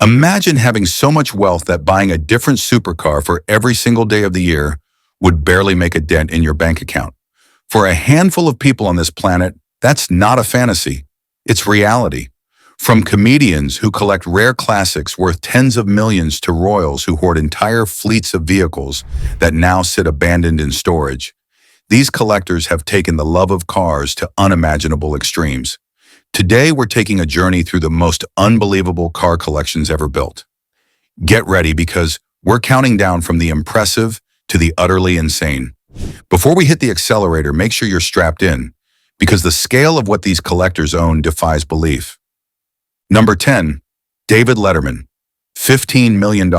Imagine having so much wealth that buying a different supercar for every single day of the year would barely make a dent in your bank account. For a handful of people on this planet, that's not a fantasy. It's reality. From comedians who collect rare classics worth tens of millions to royals who hoard entire fleets of vehicles that now sit abandoned in storage, these collectors have taken the love of cars to unimaginable extremes. Today, we're taking a journey through the most unbelievable car collections ever built. Get ready because we're counting down from the impressive to the utterly insane. Before we hit the accelerator, make sure you're strapped in because the scale of what these collectors own defies belief. Number 10, David Letterman, $15 million.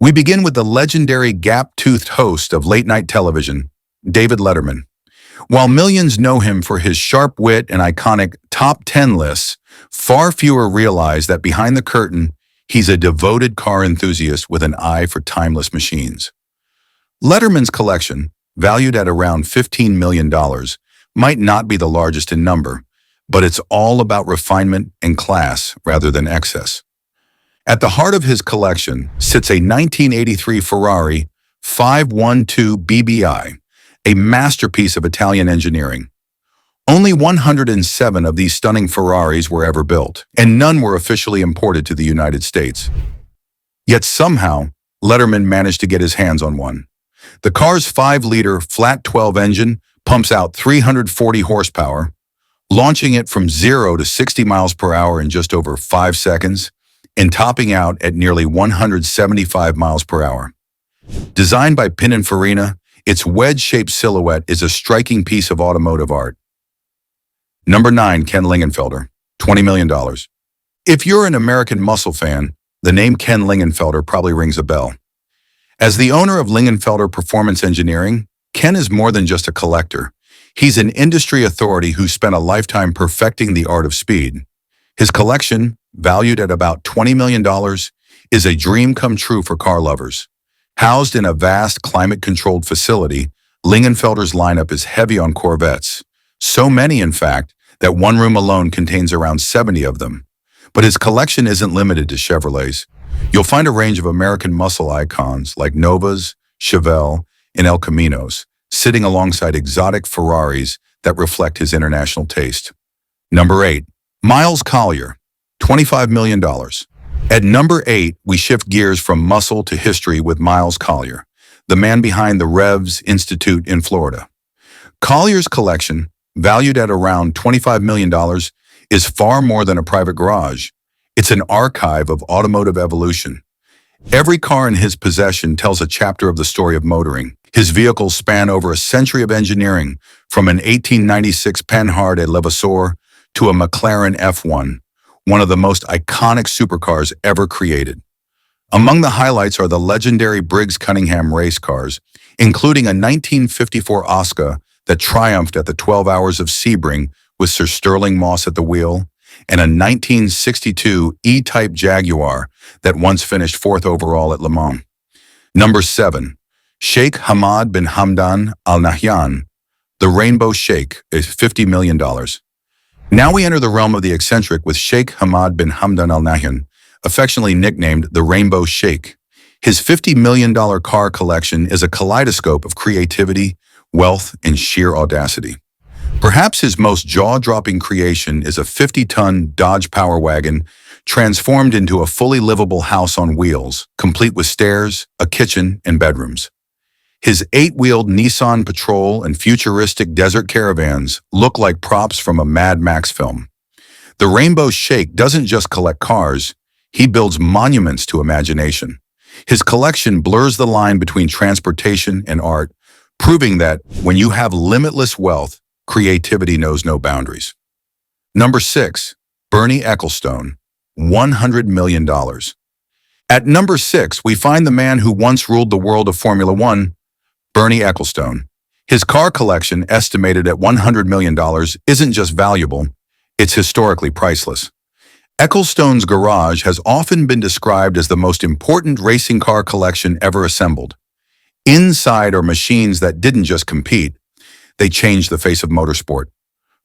We begin with the legendary gap-toothed host of late-night television, David Letterman. While millions know him for his sharp wit and iconic top 10 lists, far fewer realize that behind the curtain, he's a devoted car enthusiast with an eye for timeless machines. Letterman's collection, valued at around $15 million, might not be the largest in number, but it's all about refinement and class rather than excess. At the heart of his collection sits a 1983 Ferrari 512 BBI, a masterpiece of Italian engineering. Only 107 of these stunning Ferraris were ever built, and none were officially imported to the United States. Yet somehow, Letterman managed to get his hands on one. The car's 5-liter flat 12 engine pumps out 340 horsepower, launching it from 0 to 60 miles per hour in just over 5 seconds, and topping out at nearly 175 miles per hour. Designed by Pininfarina, its wedge-shaped silhouette is a striking piece of automotive art. Number 9, Ken Lingenfelter, $20 million. If you're an American muscle fan, the name Ken Lingenfelter probably rings a bell. As the owner of Lingenfelter Performance Engineering, Ken is more than just a collector. He's an industry authority who spent a lifetime perfecting the art of speed. His collection, valued at about $20 million, is a dream come true for car lovers. Housed in a vast climate-controlled facility, Lingenfelter's lineup is heavy on Corvettes. So many, in fact, that one room alone contains around 70 of them. But his collection isn't limited to Chevrolets. You'll find a range of American muscle icons like Novas, Chevelle, and El Caminos, sitting alongside exotic Ferraris that reflect his international taste. Number 8, Miles Collier, $25 million. At number 8, we shift gears from muscle to history with Miles Collier, the man behind the Revs Institute in Florida. Collier's collection, valued at around $25 million, is far more than a private garage. It's an archive of automotive evolution. Every car in his possession tells a chapter of the story of motoring. His vehicles span over a century of engineering, from an 1896 Panhard at Levasseur to a McLaren F1, one of the most iconic supercars ever created. Among the highlights are the legendary Briggs Cunningham race cars, including a 1954 Oscar that triumphed at the 12 Hours of Sebring with Sir Stirling Moss at the wheel, and a 1962 E-Type Jaguar that once finished 4th overall at Le Mans. Number 7, Sheikh Hamad bin Hamdan Al Nahyan, the Rainbow Sheikh, is $50 million. Now we enter the realm of the eccentric with Sheikh Hamad bin Hamdan Al Nahyan, affectionately nicknamed the Rainbow Sheikh. His $50 million car collection is a kaleidoscope of creativity, wealth, and sheer audacity. Perhaps his most jaw-dropping creation is a 50-ton Dodge Power Wagon transformed into a fully livable house on wheels, complete with stairs, a kitchen, and bedrooms. His 8-wheeled Nissan Patrol and futuristic desert caravans look like props from a Mad Max film. The Rainbow Sheikh doesn't just collect cars, he builds monuments to imagination. His collection blurs the line between transportation and art, proving that when you have limitless wealth, creativity knows no boundaries. Number 6, Bernie Ecclestone, $100 million. At number 6, we find the man who once ruled the world of Formula One, Bernie Ecclestone. His car collection, estimated at $100 million, isn't just valuable, it's historically priceless. Ecclestone's garage has often been described as the most important racing car collection ever assembled. Inside are machines that didn't just compete, they changed the face of motorsport.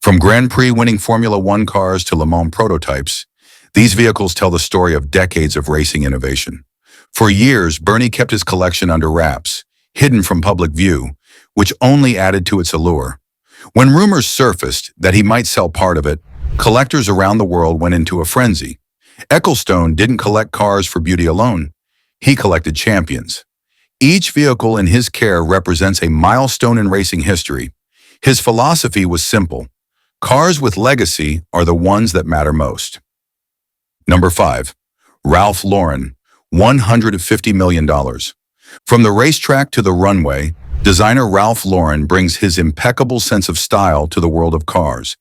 From Grand Prix winning Formula One cars to Le Mans prototypes, These vehicles tell the story of decades of racing innovation. For years, Bernie kept his collection under wraps, hidden from public view, which only added to its allure. When rumors surfaced that he might sell part of it, collectors around the world went into a frenzy. Ecclestone didn't collect cars for beauty alone. He collected champions. Each vehicle in his care represents a milestone in racing history. His philosophy was simple. Cars with legacy are the ones that matter most. Number 5. Ralph Lauren, $150 million. From the racetrack to the runway, designer Ralph Lauren brings his impeccable sense of style to the world of cars.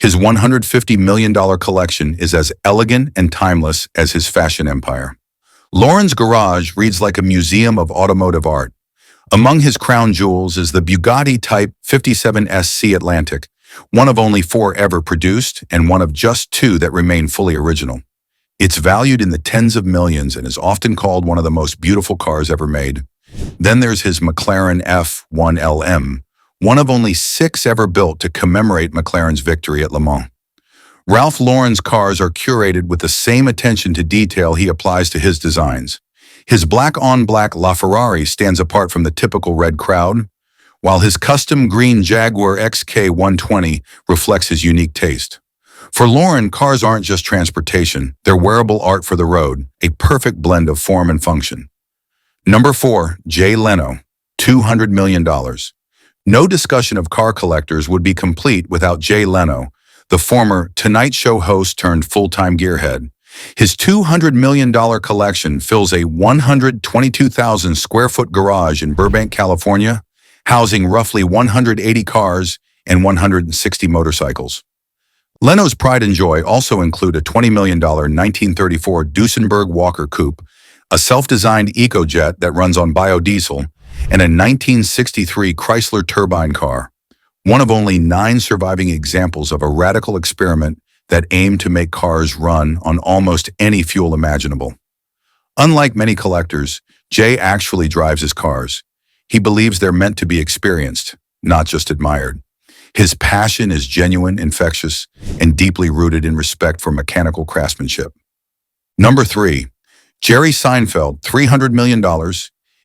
His $150 million collection is as elegant and timeless as his fashion empire. Lauren's garage reads like a museum of automotive art. Among his crown jewels is the Bugatti Type 57SC Atlantic, one of only 4 ever produced and one of just 2 that remain fully original. It's valued in the tens of millions and is often called one of the most beautiful cars ever made. Then there's his McLaren F1 LM, one of only 6 ever built to commemorate McLaren's victory at Le Mans. Ralph Lauren's cars are curated with the same attention to detail he applies to his designs. His black-on-black LaFerrari stands apart from the typical red crowd, while his custom green Jaguar XK120 reflects his unique taste. For Lauren, cars aren't just transportation, they're wearable art for the road, a perfect blend of form and function. Number 4, Jay Leno, $200 million. No discussion of car collectors would be complete without Jay Leno, the former Tonight Show host turned full-time gearhead. His $200 million collection fills a 122,000 square foot garage in Burbank, California, housing roughly 180 cars and 160 motorcycles. Leno's pride and joy also include a $20 million 1934 Duesenberg Walker Coupe, a self-designed EcoJet that runs on biodiesel, and a 1963 Chrysler turbine car, one of only 9 surviving examples of a radical experiment that aimed to make cars run on almost any fuel imaginable. Unlike many collectors, Jay actually drives his cars. He believes they're meant to be experienced, not just admired. His passion is genuine, infectious, and deeply rooted in respect for mechanical craftsmanship. Number 3. Jerry Seinfeld, $300 million.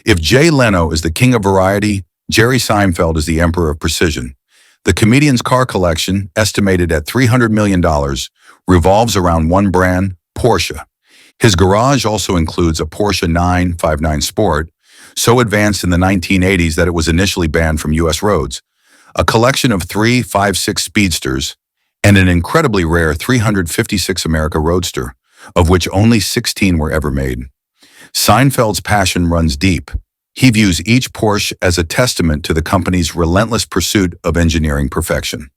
If Jay Leno is the king of variety, Jerry Seinfeld is the emperor of precision. The comedian's car collection, estimated at $300 million, revolves around one brand, Porsche. His garage also includes a Porsche 959 Sport, so advanced in the 1980s that it was initially banned from U.S. roads, a collection of 3 5.6 Speedsters, and an incredibly rare 356 America Roadster, of which only 16 were ever made. Seinfeld's passion runs deep. He views each Porsche as a testament to the company's relentless pursuit of engineering perfection.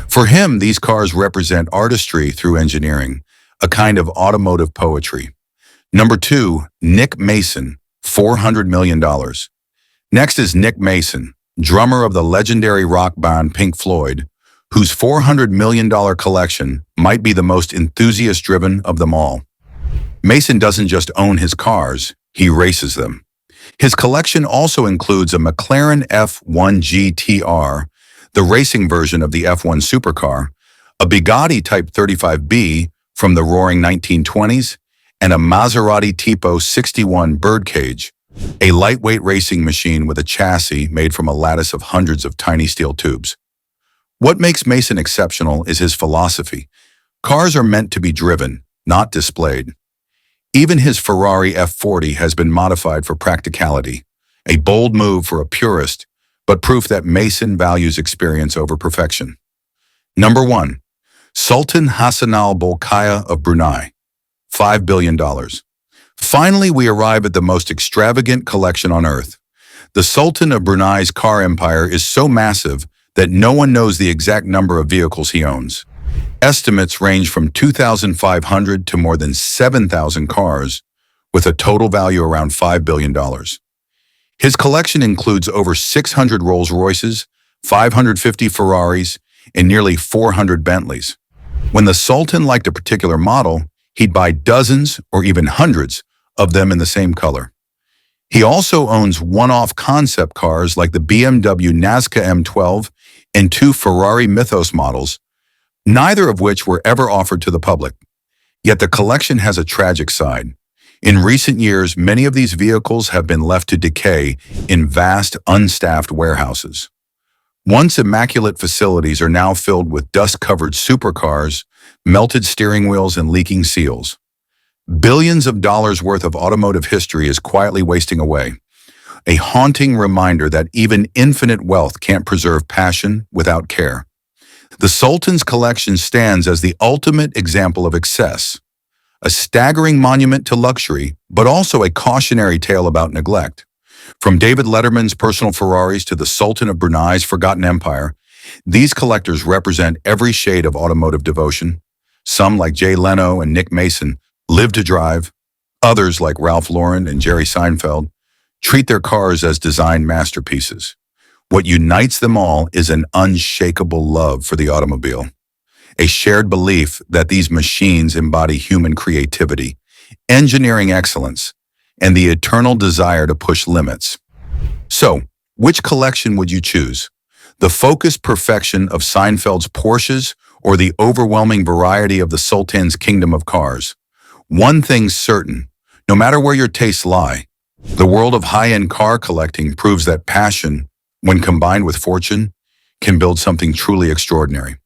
For him, these cars represent artistry through engineering, a kind of automotive poetry. Number 2, Nick Mason, $400 million. Next is Nick Mason, drummer of the legendary rock band Pink Floyd, whose $400 million collection might be the most enthusiast-driven of them all. Mason doesn't just own his cars, he races them. His collection also includes a McLaren F1 GTR, the racing version of the F1 supercar, a Bugatti Type 35B from the roaring 1920s, and a Maserati Tipo 61 Birdcage, a lightweight racing machine with a chassis made from a lattice of hundreds of tiny steel tubes. What makes Mason exceptional is his philosophy. Cars are meant to be driven, not displayed. Even his Ferrari F40 has been modified for practicality, a bold move for a purist, but proof that Mason values experience over perfection. Number 1. Sultan Hassan al-Bolkiah of Brunei, $5 billion. Finally, we arrive at the most extravagant collection on earth. The Sultan of Brunei's car empire is so massive that no one knows the exact number of vehicles he owns. Estimates range from 2,500 to more than 7,000 cars, with a total value around $5 billion. His collection includes over 600 Rolls-Royces, 550 Ferraris, and nearly 400 Bentleys. When the Sultan liked a particular model, he'd buy dozens or even hundreds of them in the same color. He also owns one-off concept cars like the BMW Nazca M12 and 2 Ferrari Mythos models, neither of which were ever offered to the public. Yet the collection has a tragic side. In recent years, many of these vehicles have been left to decay in vast, unstaffed warehouses. Once immaculate facilities are now filled with dust-covered supercars, melted steering wheels, and leaking seals. Billions of dollars worth of automotive history is quietly wasting away, a haunting reminder that even infinite wealth can't preserve passion without care. The Sultan's collection stands as the ultimate example of excess, a staggering monument to luxury, but also a cautionary tale about neglect. From David Letterman's personal Ferraris to the Sultan of Brunei's forgotten empire, these collectors represent every shade of automotive devotion. Some, like Jay Leno and Nick Mason, live to drive. Others, like Ralph Lauren and Jerry Seinfeld, treat their cars as design masterpieces. What unites them all is an unshakable love for the automobile, a shared belief that these machines embody human creativity, engineering excellence, and the eternal desire to push limits. So, which collection would you choose? The focused perfection of Seinfeld's Porsches or the overwhelming variety of the Sultan's kingdom of cars? One thing's certain, no matter where your tastes lie, the world of high-end car collecting proves that passion, when combined with fortune, can build something truly extraordinary.